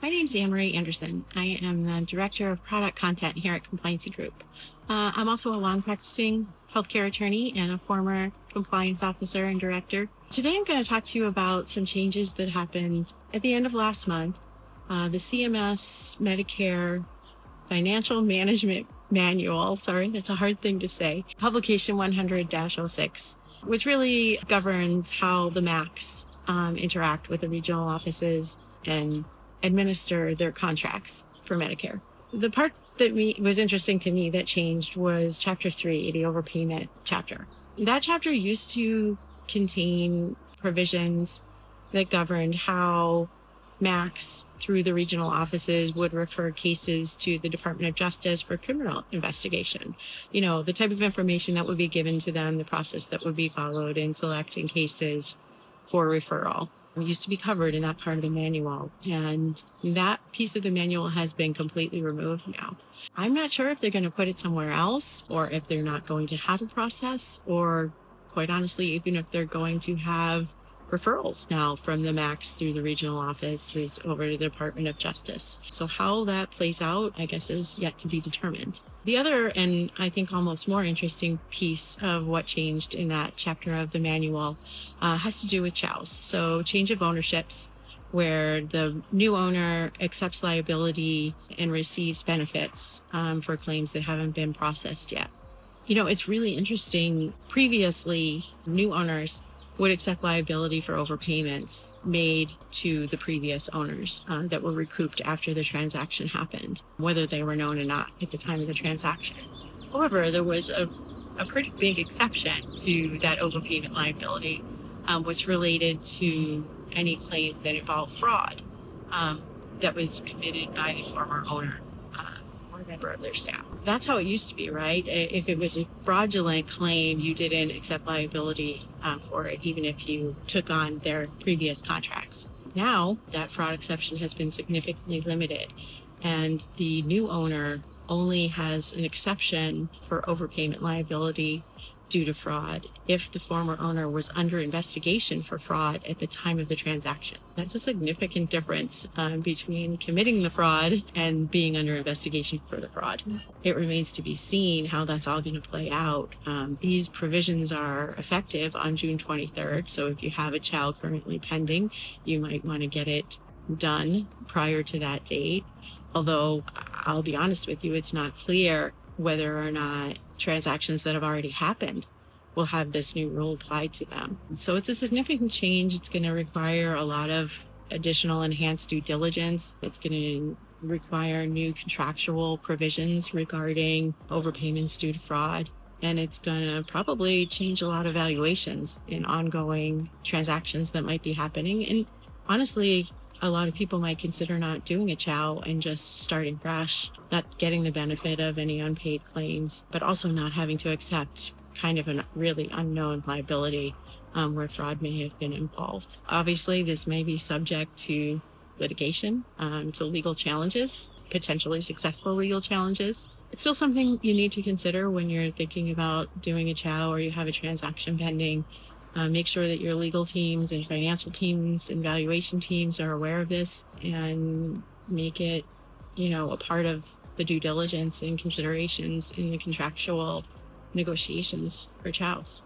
My name's Anne-Marie Anderson. I am the Director of Product Content here at Compliancy Group. I'm also a long-practicing healthcare attorney and a former compliance officer and director. Today I'm going to talk to you about some changes that happened at the end of last month. The CMS Medicare Financial Management Manual, sorry, that's a hard thing to say, Publication 100-06, which really governs how the MACs interact with the regional offices and administer their contracts for Medicare. The part that was interesting to me that changed was Chapter 3, the overpayment chapter. That chapter used to contain provisions that governed how MACs through the regional offices would refer cases to the Department of Justice for criminal investigation. You know, the type of information that would be given to them, the process that would be followed in selecting cases for referral. It used to be covered in that part of the manual, and that piece of the manual has been completely removed now. I'm not sure if they're going to put it somewhere else, or if they're not going to have a process, or quite honestly, even if they're going to have referrals now from the MACs through the regional offices over to the Department of Justice. So how that plays out, I guess, is yet to be determined. The other, and I think almost more interesting piece of what changed in that chapter of the manual has to do with CHOWs. So change of ownerships, where the new owner accepts liability and receives benefits for claims that haven't been processed yet. You know, it's really interesting. Previously, new owners would accept liability for overpayments made to the previous owners that were recouped after the transaction happened, whether they were known or not at the time of the transaction. However, there was a pretty big exception to that overpayment liability, which related to any claim that involved fraud that was committed by the former owner or a member of their staff. That's how it used to be, right? If it was a fraudulent claim, you didn't accept liability for it, even if you took on their previous contracts. Now, that fraud exception has been significantly limited, and the new owner only has an exception for overpayment liability due to fraud if the former owner was under investigation for fraud at the time of the transaction. That's a significant difference between committing the fraud and being under investigation for the fraud. It remains to be seen how that's all going to play out. These provisions are effective on June 23rd, so if you have a child currently pending, you might want to get it done prior to that date. Although, I'll be honest with you, it's not clear whether or not transactions that have already happened will have this new rule applied to them. So it's a significant change. It's going to require a lot of additional enhanced due diligence. It's going to require new contractual provisions regarding overpayments due to fraud. And it's going to probably change a lot of valuations in ongoing transactions that might be happening. And honestly, a lot of people might consider not doing a CHOW and just starting fresh, not getting the benefit of any unpaid claims, but also not having to accept kind of a really unknown liability where fraud may have been involved. Obviously, this may be subject to litigation, to legal challenges, potentially successful legal challenges. It's still something you need to consider when you're thinking about doing a CHOW or you have a transaction pending. Make sure that your legal teams and financial teams and valuation teams are aware of this, and make it, a part of the due diligence and considerations in the contractual negotiations for CHOWs.